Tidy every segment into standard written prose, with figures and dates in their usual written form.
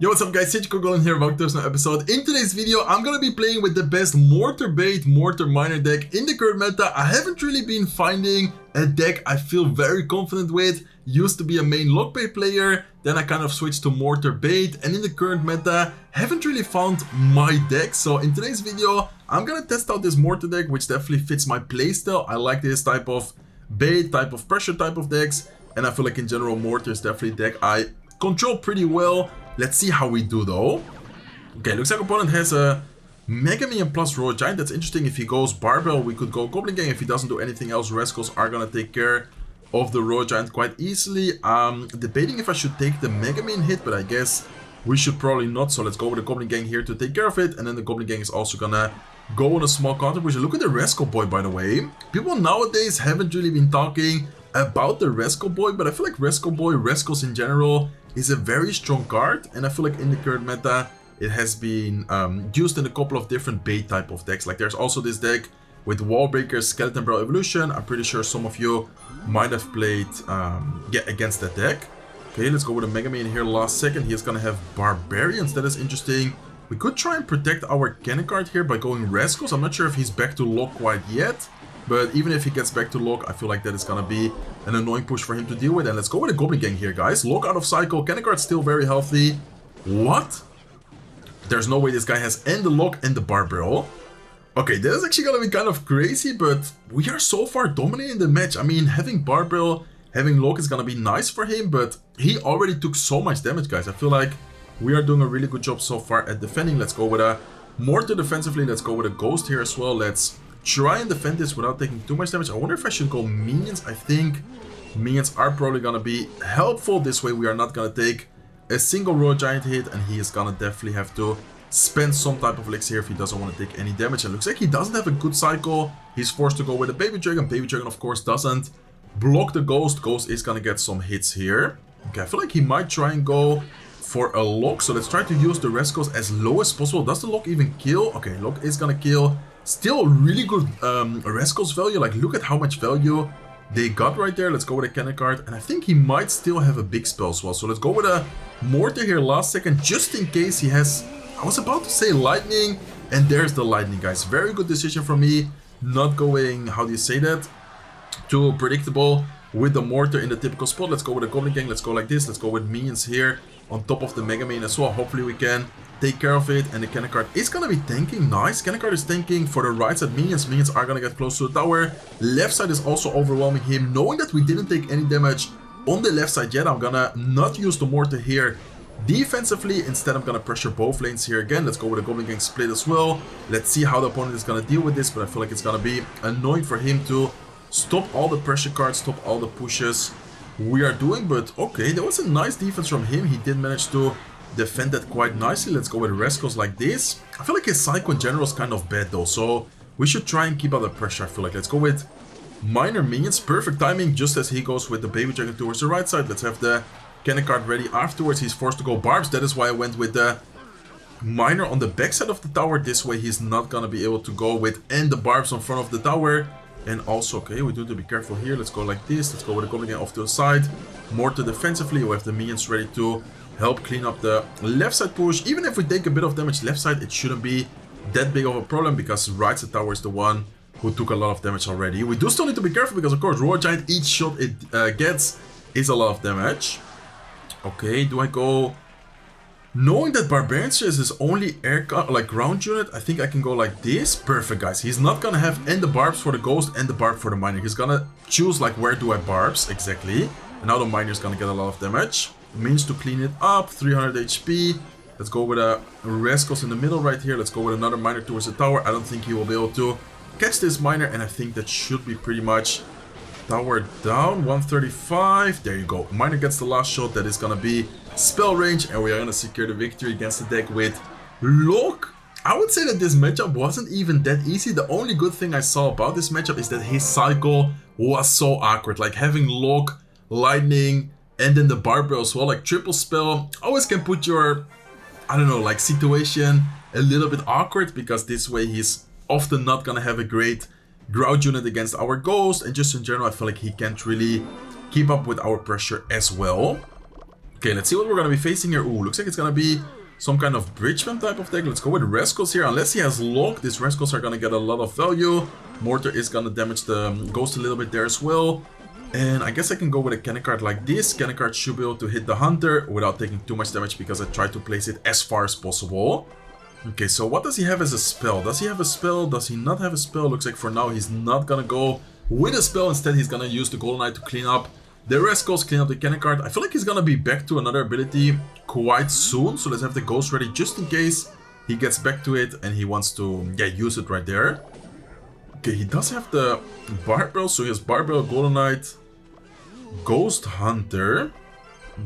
Yo, what's up guys, it's Goblin here, welcome to another episode. In today's video, I'm gonna be playing with the best Mortar bait, Mortar miner deck in the current meta. I haven't really been finding a deck I feel very confident with. Used to be a main lock bait player, then I kind of switched to Mortar bait, and in the current meta, haven't really found my deck. So in today's video, I'm gonna test out this Mortar deck, which definitely fits my playstyle. I like this type of bait, type of pressure type of decks, and I feel like in general, Mortar is definitely a deck I control pretty well. Let's see how we do though. Okay, looks like opponent has a Mega Minion plus Royal Giant. That's interesting. If he goes Barbell, we could go Goblin Gang. If he doesn't do anything else, Rascals are gonna take care of the Royal Giant quite easily. Debating if I should take the Mega Minion hit, but I guess we should probably not. So let's go with the Goblin Gang here to take care of it. And then the Goblin Gang is also gonna go on a small counter push. Look at the Rascal Boy, by the way. People nowadays haven't really been talking about the Rascal Boy, but I feel like Rascal Boy, Rascals in general, is a very strong card, and I feel like in the current meta it has been used in a couple of different bait type of decks. Like there's also this deck with Wall Breakers, Skeleton Barrel Evolution. I'm pretty sure some of you might have played against that deck. Okay, let's go with a Mega Man here last second. He's gonna have Barbarians. That is interesting. We could try and protect our cannon card here by going Rascals. I'm not sure if he's back to lock quite yet, but even if he gets back to lock, I feel like that is gonna be an annoying push for him to deal with. And let's go with a Goblin Gang here, guys. Lock out of cycle. Cannon card still very healthy. What? There's no way this guy has and the lock and the Barbell. Okay, that is actually gonna be kind of crazy, but we are so far dominating the match. I mean, having Barbell, having lock is gonna be nice for him, but he already took so much damage, guys. I feel like we are doing a really good job so far at defending. Let's go with a Mortar defensively. Let's go with a Ghost here as well. Let's try and defend this without taking too much damage. I wonder if I should go Minions. I think Minions are probably gonna be helpful. This way we are not gonna take a single Royal Giant hit, and he is gonna definitely have to spend some type of elixir if he doesn't want to take any damage. And looks like he doesn't have a good cycle. He's forced to go with a Baby Dragon. Baby Dragon of course doesn't block the Ghost. Ghost is gonna get some hits here. Okay, I feel like he might try and go for a lock. So let's try to use the Rascals as low as possible. Does the lock even kill? Okay, lock is gonna kill. Still really good Rascals value. Like, look at how much value they got right there. Let's go with a cannon card, and I think he might still have a big spell as well. So let's go with a Mortar here last second, just in case he has... I was about to say lightning, and there's the lightning, guys. Very good decision from me, not going, how do you say that, too predictable with the Mortar in the typical spot. Let's go with a Goblin Gang. Let's go like this. Let's go with Minions here on top of the Mega Man as well. Hopefully we can take care of it, and the cannon card is gonna be tanking. Nice. Cannon card is tanking for the right side. Minions are gonna get close to the tower. Left side is also overwhelming him. Knowing that we didn't take any damage on the left side yet, I'm gonna not use the Mortar here defensively. Instead, I'm gonna pressure both lanes here again. Let's go with a Goblin Gang split as well. Let's see how the opponent is gonna deal with this, but I feel like it's gonna be annoying for him to stop all the pressure cards, stop all the pushes we are doing. But okay, that was a nice defense from him. He did manage to defend that quite nicely. Let's go with Rascals like this. I feel like his cycle in general is kind of bad though, so we should try and keep out the pressure. I feel like let's go with Minor Minions. Perfect timing, just as he goes with the Baby Dragon towards the right side. Let's have the cannon card ready afterwards. He's forced to go Barbs. That is why I went with the Miner on the back side of the tower. This way he's not gonna be able to go with and the Barbs in front of the tower. And also, okay, we do need to be careful here. Let's go like this. Let's go with the Goblin Gang off to the side. Mortar defensively. We have the Minions ready to help clean up the left side push. Even if we take a bit of damage left side, it shouldn't be that big of a problem, because right side tower is the one who took a lot of damage already. We do still need to be careful because of course Royal Giant, each shot it gets is a lot of damage. Okay, do I go... Knowing that Barbarians is his only ground unit, I think I can go like this. Perfect, guys. He's not gonna have and the Barbs for the Ghost and the Barb for the Miner. He's gonna choose like, where do I Barbs exactly. And now the Miner is gonna get a lot of damage. Means to clean it up, 300 HP. Let's go with a Rascals in the middle right here. Let's go with another Miner towards the tower. I don't think he will be able to catch this Miner, and I think that should be pretty much tower down. 135. There you go. Miner gets the last shot. That is gonna be spell range, and we are gonna secure the victory against the deck with lock. I would say that this matchup wasn't even that easy. The only good thing I saw about this matchup is that his cycle was so awkward. Like having lock, lightning, and then the Barbell as well, like triple spell, always can put your, I don't know, like situation a little bit awkward, because this way he's often not gonna have a great ground unit against our Ghost, and just in general I feel like he can't really keep up with our pressure as well. Okay, let's see what we're gonna be facing here. Ooh, looks like it's gonna be some kind of bridgeman type of deck. Let's go with Rascals here. Unless he has Lock, these Rascals are gonna get a lot of value. Mortar is gonna damage the Ghost a little bit there as well. And I guess I can go with a cannon card like this. Cannon card should be able to hit the Hunter without taking too much damage because I tried to place it as far as possible. Okay, so what does he have as a spell? Does he have a spell? Does he not have a spell? Looks like for now he's not gonna go with a spell. Instead, he's gonna use the Golden Knight to clean up the Rascals, clean up the cannon card. I feel like he's gonna be back to another ability quite soon. So let's have the Ghost ready just in case he gets back to it and he wants to, yeah, use it right there. Okay, he does have the Barbell. So he has Barbell, Golden Knight, Ghost Hunter.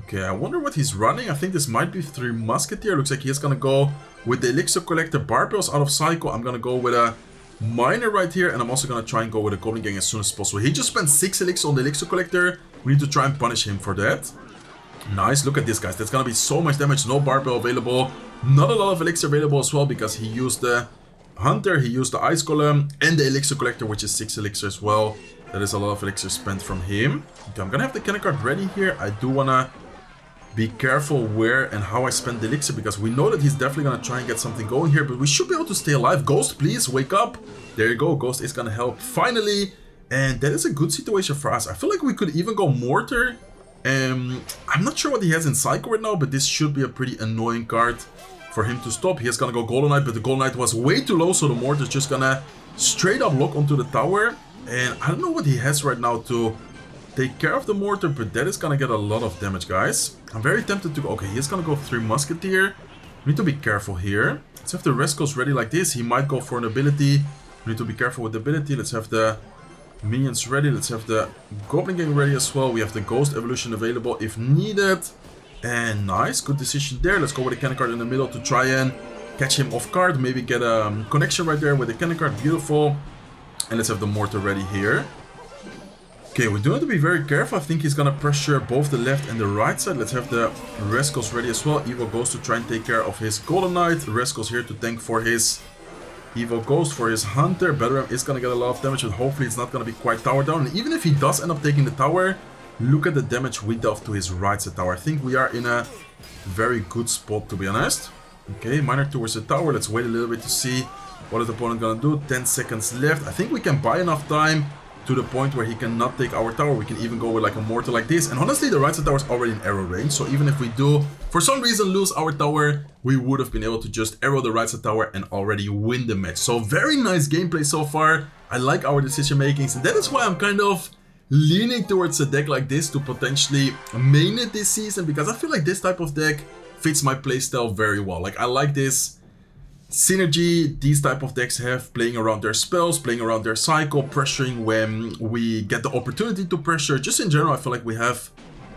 Okay, I wonder what he's running. I think this might be 3 Musketeer. Looks like he's gonna go with the Elixir Collector. Barbells out of cycle. I'm gonna go with a Miner right here, and I'm also gonna try and go with a Goblin Gang as soon as possible. He just spent 6 Elixir on the Elixir Collector. We need to try and punish him for that. Nice, look at this, guys. That's gonna be so much damage. No Barbell available. Not a lot of Elixir available as well because he used the Hunter, he used the Ice Golem, and the Elixir Collector, which is 6 Elixir as well. That is a lot of Elixir spent from him. Okay, I'm gonna have the cannon card ready here. I do wanna be careful where and how I spend the Elixir because we know that he's definitely gonna try and get something going here, but we should be able to stay alive. Ghost, please wake up. There you go. Ghost is gonna help finally, and that is a good situation for us. I feel like we could even go Mortar. I'm not sure what he has in Psycho right now, but this should be a pretty annoying card for him to stop. He is gonna go Golden Knight, but the Golden Knight was way too low, so the Mortar is just gonna straight up lock onto the tower. And I don't know what he has right now to take care of the Mortar, but that is gonna get a lot of damage, guys. I'm very tempted to go. Okay, he's gonna go 3 Musketeer. We need to be careful here. Let's have the Rascals ready like this. He might go for an ability. We need to be careful with the ability. Let's have the minions ready. Let's have the Goblin Gang ready as well. We have the Ghost Evolution available if needed. And nice, good decision there. Let's go with the cannon card in the middle to try and catch him off guard. Maybe get a connection right there with the cannon card. Beautiful. And let's have the Mortar ready here. Okay, we do have to be very careful. I think he's gonna pressure both the left and the right side. Let's have the Rascals ready as well. Evil Ghost to try and take care of his Golden Knight. Rascals here to tank for his Evil Ghost, for his Hunter. Bellram is gonna get a lot of damage, but hopefully it's not gonna be quite tower down. And even if he does end up taking the tower, look at the damage we dealt to his right side tower. I think we are in a very good spot, to be honest. Okay, Miner towards the tower. Let's wait a little bit to see what is the opponent gonna do. 10 seconds left. I think we can buy enough time to the point where he cannot take our tower. We can even go with like a Mortar like this. And honestly, the right side tower is already in arrow range. So even if we do, for some reason, lose our tower, we would have been able to just arrow the right side tower and already win the match. So very nice gameplay so far. I like our decision makings. And that is why I'm kind of leaning towards a deck like this to potentially main it this season. Because I feel like this type of deck fits my playstyle very well. Like, I like this synergy these type of decks have, playing around their spells, playing around their cycle, pressuring when we get the opportunity to pressure. Just in general, I feel like we have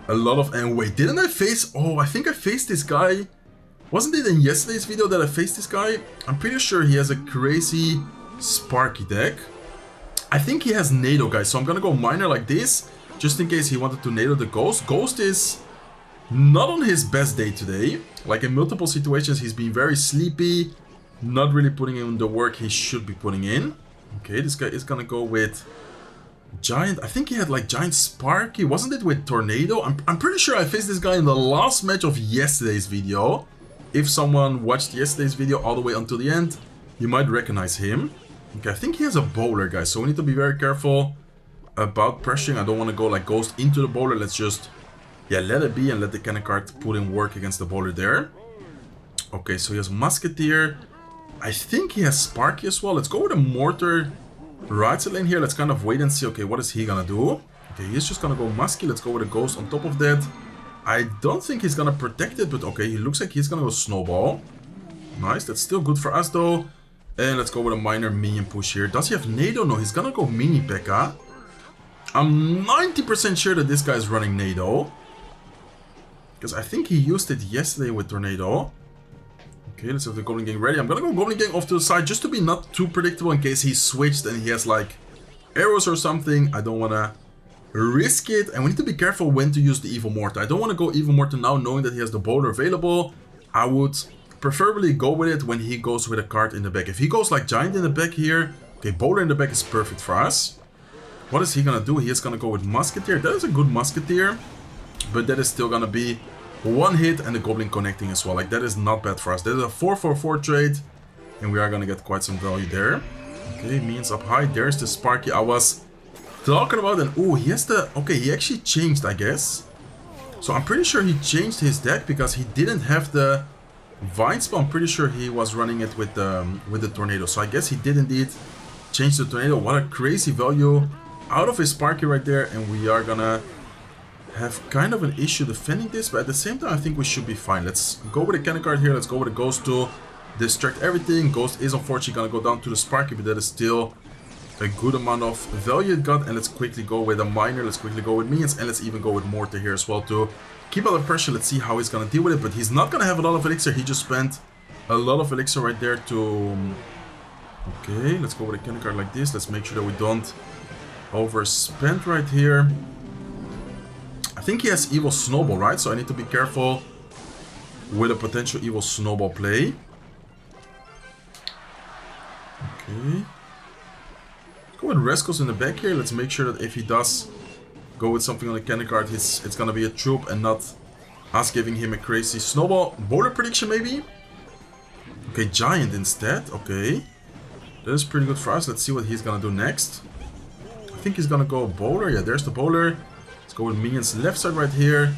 a lot of... And wait, didn't I face... Oh, I think I faced this guy. Wasn't it in yesterday's video that I faced this guy? I'm pretty sure he has a crazy Sparky deck. I think he has NATO, guys, so I'm gonna go Miner like this, just in case he wanted to NATO the Ghost. Ghost is not on his best day today. Like, in multiple situations, he's been very sleepy, not really putting in the work he should be putting in. Okay, this guy is gonna go with Giant. I think he had like Giant Sparky. Wasn't it with Tornado? I'm pretty sure I faced this guy in the last match of yesterday's video. If someone watched yesterday's video all the way until the end, you might recognize him. Okay, I think he has a bowler, guys, so we need to be very careful about pressuring. I don't want to go like Ghost into the bowler. Let's just, yeah, let it be and let the cannon card put in work against the bowler there. Okay, so he has Musketeer. I think he has Sparky as well. Let's go with a Mortar right side lane here. Let's kind of wait and see. Okay, what is he gonna do? Okay, he's just gonna go Musky. Let's go with a Ghost on top of that. I don't think he's gonna protect it, but okay, he looks like he's gonna go Snowball. Nice, that's still good for us though. And let's go with a minor minion push here. Does he have NATO? No, he's gonna go Mini P.E.K.K.A. I'm 90% sure that this guy is running NATO, because I think he used it yesterday with Tornado. Okay, let's have the Goblin Gang ready. I'm gonna go Goblin Gang off to the side just to be not too predictable in case he switched and he has like arrows or something. I don't wanna risk it, and we need to be careful when to use the Evil Mortar. I don't want to go Evil Mortar now knowing that he has the bowler available. I would preferably go with it when he goes with a card in the back. If he goes like Giant in the back here, okay, bowler in the back is perfect for us. What is he gonna do? He is gonna go with Musketeer. That is a good Musketeer, but that is still gonna be One hit and the Goblin connecting as well. Like, that is not bad for us. That is a 4-4-4 trade. And we are gonna get quite some value there. Okay, minions up high. There's the Sparky I was talking about. And oh, he has the... Okay, he actually changed, I guess. So I'm pretty sure he changed his deck because he didn't have the Vine Spell. I'm pretty sure he was running it with the Tornado. So I guess he did indeed change the Tornado. What a crazy value out of his Sparky right there. And we are gonna have kind of an issue defending this. But at the same time, I think we should be fine. Let's go with a cannon card here. Let's go with a Ghost to distract everything. Ghost is unfortunately gonna go down to the Sparky, but that is still a good amount of value it got. And let's quickly go with a Miner. Let's quickly go with Minions. And let's even go with Mortar here as well to keep out the pressure. Let's see how he's gonna deal with it. But he's not gonna have a lot of Elixir. He just spent a lot of Elixir right there to... Okay, let's go with a cannon card like this. Let's make sure that we don't overspend right here. I think he has Evil Snowball, right? So I need to be careful with a potential Evil Snowball play. Okay. Go with Rescos in the back here. Let's make sure that if he does go with something on the cannon card, it's gonna be a troop and not us giving him a crazy snowball. Boulder prediction maybe? Okay, Giant instead. Okay. That is pretty good for us. Let's see what he's gonna do next. I think he's gonna go Bowler. Yeah, there's the Bowler. Let's go with Minions left side right here.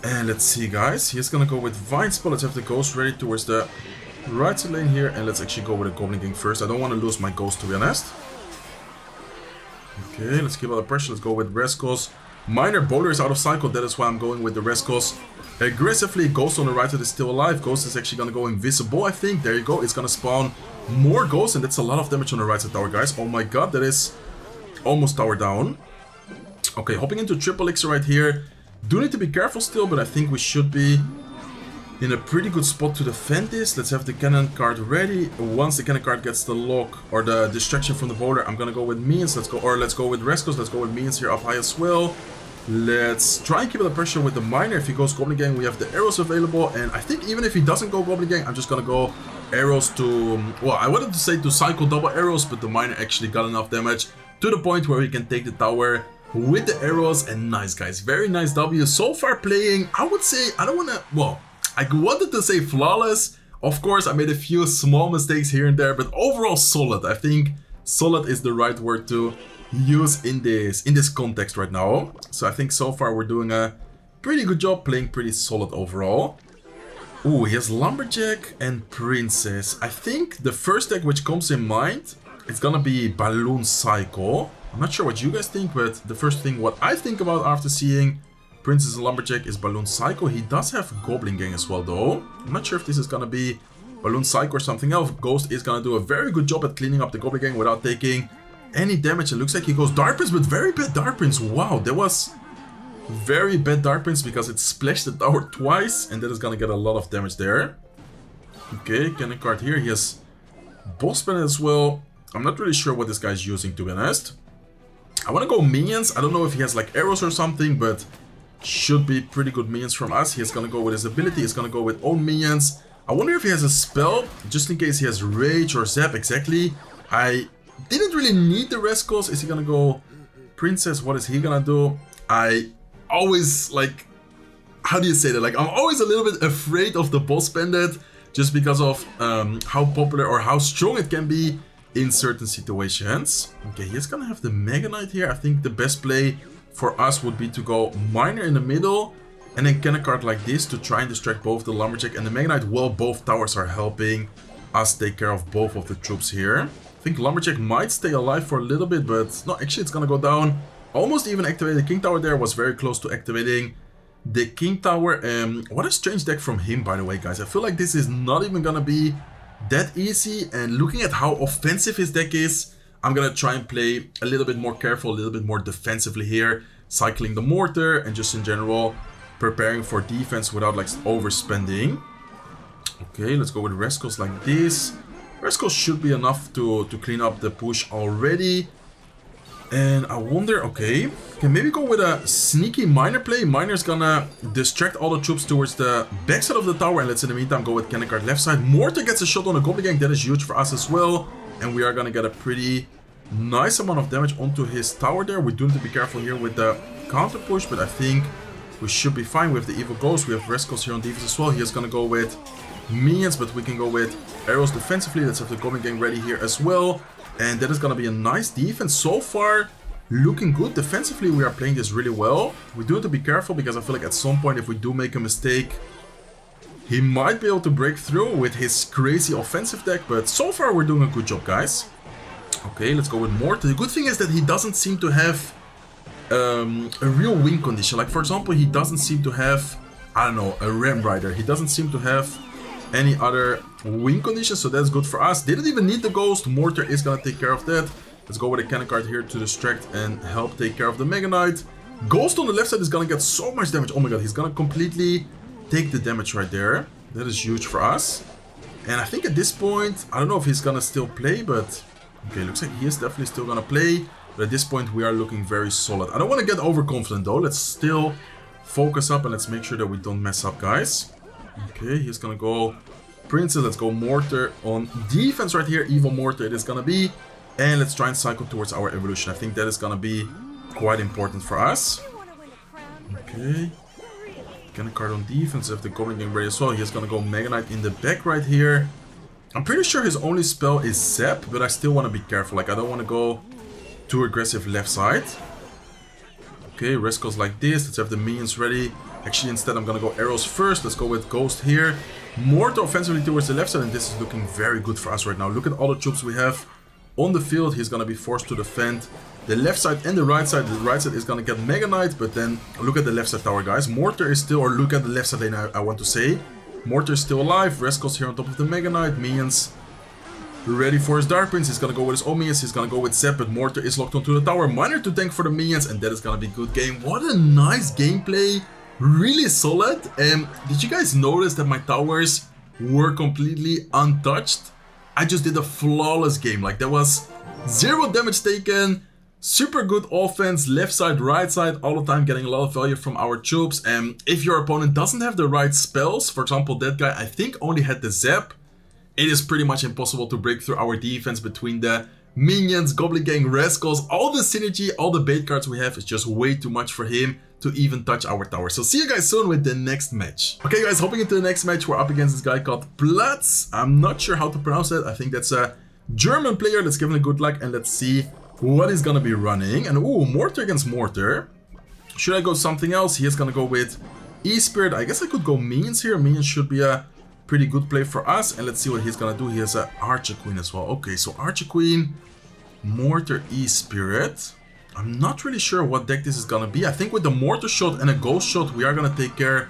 And let's see, guys. He's gonna go with Vine Spell. Let's have the Ghost ready towards the right side lane here. And let's actually go with a Goblin King first. I don't want to lose my Ghost, to be honest. Okay, let's keep out the pressure. Let's go with Rescos. Minor Bowler is out of cycle. That is why I'm going with the Rescos aggressively. Ghost on the right side is still alive. Ghost is actually going to go invisible, I think. There you go. It's going to spawn more Ghosts. And that's a lot of damage on the right side tower, guys. Oh my god, that is almost tower down. Okay, hopping into triple elixir right here. Do need to be careful still, but I think we should be in a pretty good spot to defend this. Let's have the cannon card ready. Once the cannon card gets the lock or the distraction from the Bowler, I'm gonna go with Minions. Let's go with Rescos. Let's go with Minions here up high as well. Let's try and keep the pressure with the Miner. If he goes Goblin Gang, we have the arrows available. And I think even if he doesn't go Goblin Gang, I'm just gonna go arrows to... Well, I wanted to say to cycle double arrows, but the Miner actually got enough damage to the point where he can take the tower with the arrows. And nice, guys. Very nice W. So far playing, I would say, I don't wanna... Well, I wanted to say flawless. Of course, I made a few small mistakes here and there, but overall solid. I think solid is the right word to use in this context right now. So I think so far we're doing a pretty good job, playing pretty solid overall. Ooh, he has Lumberjack and Princess. I think the first deck which comes in mind, it's gonna be Balloon Cycle. I'm not sure what you guys think, but the first thing what I think about after seeing Princess and Lumberjack is Balloon Cycle. He does have Goblin Gang as well, though. I'm not sure if this is gonna be Balloon Cycle or something else. Ghost is gonna do a very good job at cleaning up the Goblin Gang without taking any damage. It looks like he goes Dark Prince, but very bad Dark Prince. Wow, that was very bad Dark Prince because it splashed the tower twice, and that is gonna get a lot of damage there. Okay, cannon card here. He has Boss Pen as well. I'm not really sure what this guy's using, to be honest. I want to go Minions. I don't know if he has like arrows or something, but should be pretty good Minions from us. He's gonna go with his ability. He's gonna go with own Minions. I wonder if he has a spell, just in case he has Rage or Zap. Exactly. I didn't really need the Rescos. Is he gonna go Princess? What is he gonna do? I always, like, how do you say that? Like, I'm always a little bit afraid of the Boss Bandit, just because of how popular or how strong it can be in certain situations. Okay, he's gonna have the Mega Knight here. I think the best play for us would be to go Miner in the middle and then cannon card like this to try and distract both the Lumberjack and the Mega Knight while both towers are helping us take care of both of the troops here. I think Lumberjack might stay alive for a little bit, but no, actually it's gonna go down. Almost even activated the King Tower there, was very close to activating the King Tower. What a strange deck from him, by the way, guys. I feel like this is not even gonna be that easy, and looking at how offensive his deck is, I'm gonna try and play a little bit more careful, a little bit more defensively here, cycling the Mortar and just in general preparing for defense without like overspending. Okay, let's go with Rescos like this. Rescos should be enough to clean up the push already. And I wonder, okay, can maybe go with a sneaky Miner play. Miner's gonna distract all the troops towards the backside of the tower, and let's in the meantime go with cannon card left side. Mortar gets a shot on the Goblin Gang, that is huge for us as well. And we are gonna get a pretty nice amount of damage onto his tower there. We do need to be careful here with the counter push, but I think we should be fine. We have the Evil Ghost, we have Rescos here on defense as well. He is gonna go with minions, but we can go with arrows defensively. Let's have the Goblin Gang ready here as well. And that is gonna be a nice defense. So far, looking good. Defensively, we are playing this really well. We do have to be careful because I feel like at some point, if we do make a mistake, he might be able to break through with his crazy offensive deck. But so far, we're doing a good job, guys. Okay, let's go with Mortar. The good thing is that he doesn't seem to have a real win condition. Like, for example, he doesn't seem to have, I don't know, a Ram Rider. He doesn't seem to have any other win conditions, so that's good for us. Didn't even need the Ghost. Mortar is gonna take care of that. Let's go with a cannon card here to distract and help take care of the Mega Knight. Ghost on the left side is gonna get so much damage. Oh my god, he's gonna completely take the damage right there. That is huge for us. And I think at this point, I don't know if he's gonna still play, but okay, looks like he is definitely still gonna play. But at this point, we are looking very solid. I don't want to get overconfident though. Let's still focus up and let's make sure that we don't mess up, guys. Okay, he's gonna go Princess. Let's go Mortar on defense right here. Evil Mortar it is gonna be. And let's try and cycle towards our evolution. I think that is gonna be quite important for us. Okay. Cannon card on defense. If the Goblin Gang ready as well, he's gonna go Mega Knight in the back right here. I'm pretty sure his only spell is Zap, but I still want to be careful. Like, I don't want to go too aggressive left side. Okay, Rescos like this. Let's have the minions ready. Actually, instead, I'm gonna go arrows first. Let's go with Ghost here. Mortar offensively towards the left side, and this is looking very good for us right now. Look at all the troops we have on the field. He's gonna be forced to defend the left side and the right side. The right side is gonna get Mega Knight, but then look at the left side tower, guys. Mortar is still, or look at the left side lane, I want to say. Mortar is still alive. Rescos here on top of the Mega Knight. Minions ready for his Dark Prince. He's gonna go with his own minions. He's gonna go with Zap, but Mortar is locked onto the tower. Miner to tank for the minions, and that is gonna be a good game. What a nice gameplay. Really solid. Did you guys notice that my towers were completely untouched? I just did a flawless game. Like, there was 0 damage taken. Super good offense, left side, right side, all the time getting a lot of value from our troops. And if your opponent doesn't have the right spells, for example, that guy I think only had the Zap, it is pretty much impossible to break through our defense between the minions, Goblin Gang, Rescos. All the synergy, all the bait cards we have is just way too much for him to even touch our tower. So see you guys soon with the next match. Okay guys, hopping into the next match, we're up against this guy called Platz. I'm not sure how to pronounce it. I think that's a German player. Let's give him a good luck and let's see what he's gonna be running. And ooh, Mortar against Mortar. Should I go something else? He is gonna go with E-Spirit. I guess I could go Minions here. Minions should be a pretty good play for us. And let's see what he's gonna do. He has an Archer Queen as well. Okay, so Archer Queen, Mortar, E-Spirit. I'm not really sure what deck this is gonna be. I think with the Mortar shot and a Ghost shot, we are gonna take care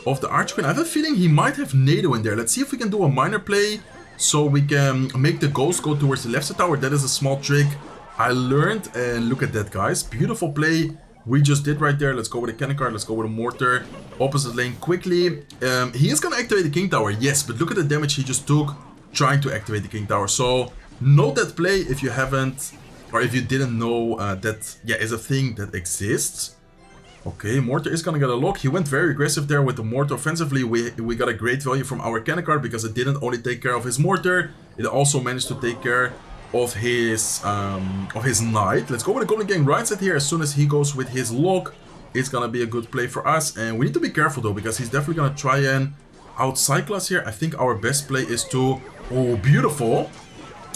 of the Archer Queen. I have a feeling he might have NATO in there. Let's see if we can do a minor play so we can make the Ghost go towards the left side tower. That is a small trick I learned, and look at that, guys. Beautiful play we just did right there. Let's go with a cannon card. Let's go with a Mortar. Opposite lane quickly. He is gonna activate the King Tower, yes, but look at the damage he just took trying to activate the King Tower. So note that play if you haven't, or if you didn't know that, yeah, is a thing that exists. Okay, Mortar is gonna get a lock. He went very aggressive there with the Mortar. Offensively, we got a great value from our cannon card because it didn't only take care of his Mortar, it also managed to take care of his knight. Let's go with the Goblin Gang right side here. As soon as he goes with his lock, it's gonna be a good play for us. And we need to be careful though, because he's definitely gonna try and out-cycle us here. I think our best play is to... Oh, beautiful.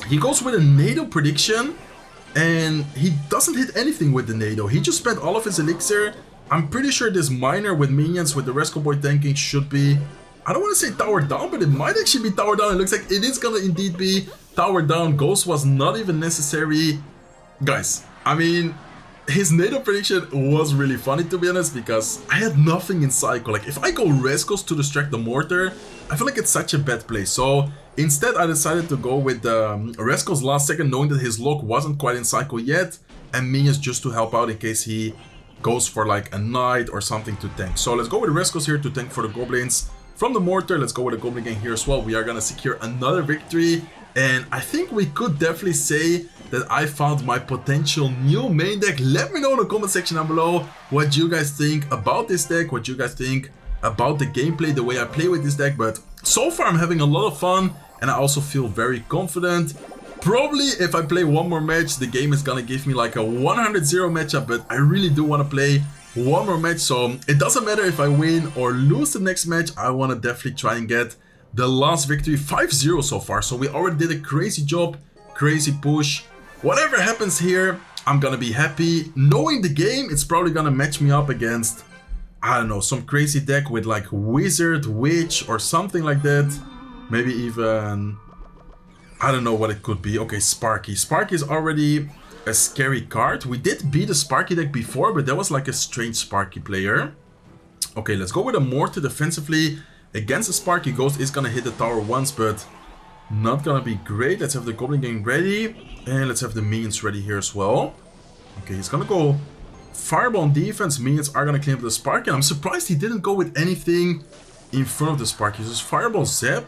He goes with a NATO prediction, and he doesn't hit anything with the NATO. He just spent all of his elixir. I'm pretty sure this miner with minions with the Rescue Boy tanking should be... I don't want to say tower down, but it might actually be tower down. It looks like it is gonna indeed be tower down. Ghost was not even necessary. Guys, I mean, his NATO prediction was really funny, to be honest, because I had nothing in cycle. Like, if I go Rescos to distract the Mortar, I feel like it's such a bad play. So instead, I decided to go with Rescos last second, knowing that his lock wasn't quite in cycle yet, and minions just to help out in case he goes for like a knight or something to tank. So let's go with Rescos here to tank for the goblins. From the Mortar, let's go with the Goblin Gang here as well. We are gonna secure another victory, and I think we could definitely say that I found my potential new main deck. Let me know in the comment section down below what you guys think about this deck, what you guys think about the gameplay, the way I play with this deck. But so far I'm having a lot of fun, and I also feel very confident. Probably if I play one more match, the game is gonna give me like a 100-0 matchup, but I really do want to play one more match, so it doesn't matter if I win or lose the next match. I want to definitely try and get the last victory. 5-0 so far, so we already did a crazy job, crazy push. Whatever happens here, I'm gonna be happy. Knowing the game, it's probably gonna match me up against, I don't know, some crazy deck with like Wizard, Witch, or something like that. Maybe even, I don't know what it could be. Okay, Sparky. Sparky is already a scary card. We did beat a Sparky deck before, but that was like a strange Sparky player. Okay, let's go with a Mortar defensively. Against a Sparky, Ghost is gonna hit the tower once, but not gonna be great. Let's have the Goblin Gang ready. And let's have the minions ready here as well. Okay, he's gonna go Fireball on defense. Minions are gonna clean up the Sparky. And I'm surprised he didn't go with anything in front of the Sparky. So it's Fireball, Zap,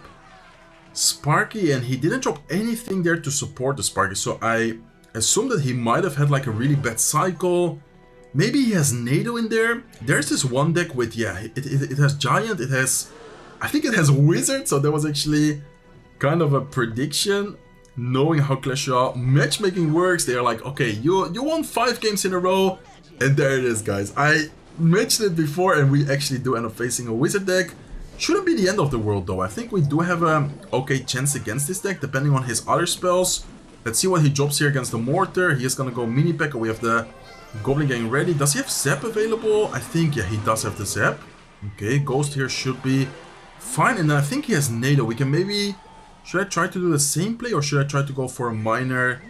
Sparky, and he didn't drop anything there to support the Sparky. So I assume that he might have had like a really bad cycle. Maybe he has NATO in there. There's this one deck with, yeah, it has Giant, it has, I think it has Wizard. So that was actually kind of a prediction. Knowing how Clash Royale matchmaking works, they're like, okay, you won 5 games in a row. And there it is, guys. I mentioned it before, and we actually do end up facing a Wizard deck. Shouldn't be the end of the world, though. I think we do have a okay chance against this deck, depending on his other spells. Let's see what he drops here against the Mortar. He is gonna go Mini P.E.K.K.A. We have the Goblin Gang ready. Does he have Zap available? I think, yeah, he does have the Zap. Okay, Ghost here should be fine. And then I think he has NATO. We can maybe... Should I try to do the same play, or should I try to go for a minor?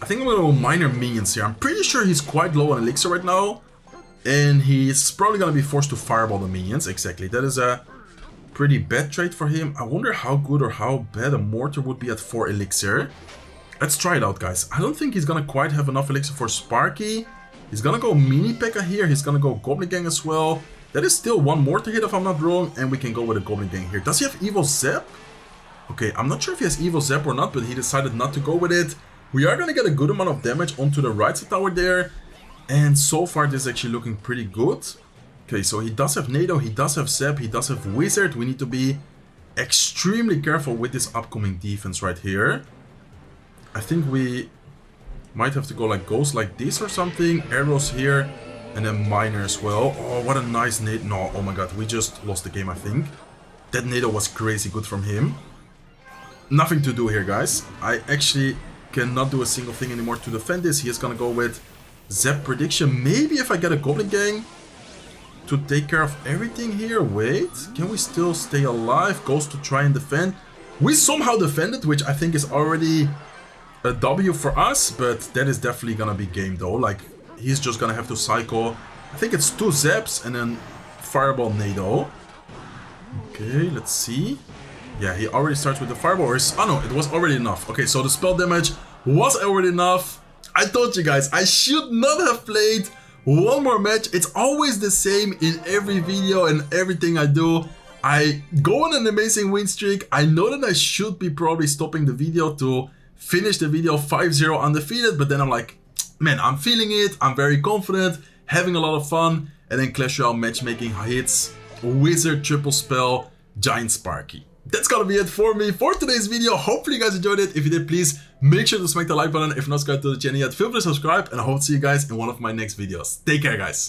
I think I'm gonna go minor minions here. I'm pretty sure he's quite low on elixir right now. And he's probably gonna be forced to fireball the minions. Exactly. That is a pretty bad trade for him. I wonder how good or how bad a Mortar would be at 4 elixir. Let's try it out, guys. I don't think he's gonna quite have enough elixir for Sparky. He's gonna go Mini P.E.K.K.A. here. He's gonna go Goblin Gang as well. That is still one Mortar hit if I'm not wrong. And we can go with a Goblin Gang here. Does he have Evil Zap? Okay, I'm not sure if he has Evil Zap or not, but he decided not to go with it. We are going to get a good amount of damage onto the right side tower there. And so far, this is actually looking pretty good. Okay, so he does have NATO, he does have Zap, he does have Wizard. We need to be extremely careful with this upcoming defense right here. I think we might have to go like Ghost like this or something. Arrows here, and then Miner as well. Oh, what a nice NATO. No, oh my god, we just lost the game, I think. That NATO was crazy good from him. Nothing to do here, guys. I actually cannot do a single thing anymore to defend this. He is gonna go with Zap prediction. Maybe if I get a Goblin Gang to take care of everything here. Wait, can we still stay alive? Goes to try and defend. We somehow defended, which I think is already a W for us, but that is definitely gonna be game though. Like, he's just gonna have to cycle. I think it's 2 Zaps and then Fireball NATO. Okay, let's see. Yeah, he already starts with the Fireball. Oh no, it was already enough. Okay, so the spell damage was already enough. I told you guys, I should not have played one more match. It's always the same in every video and everything I do. I go on an amazing win streak. I know that I should be probably stopping the video to finish the video 5-0 undefeated. But then I'm like, man, I'm feeling it. I'm very confident, having a lot of fun. And then Clash Royale matchmaking hits, Wizard, triple spell, Giant Sparky. That's gonna be it for me for today's video. Hopefully you guys enjoyed it. If you did, please make sure to smack the like button. If not subscribed to the channel yet, feel free to subscribe, and I hope to see you guys in one of my next videos. Take care, guys.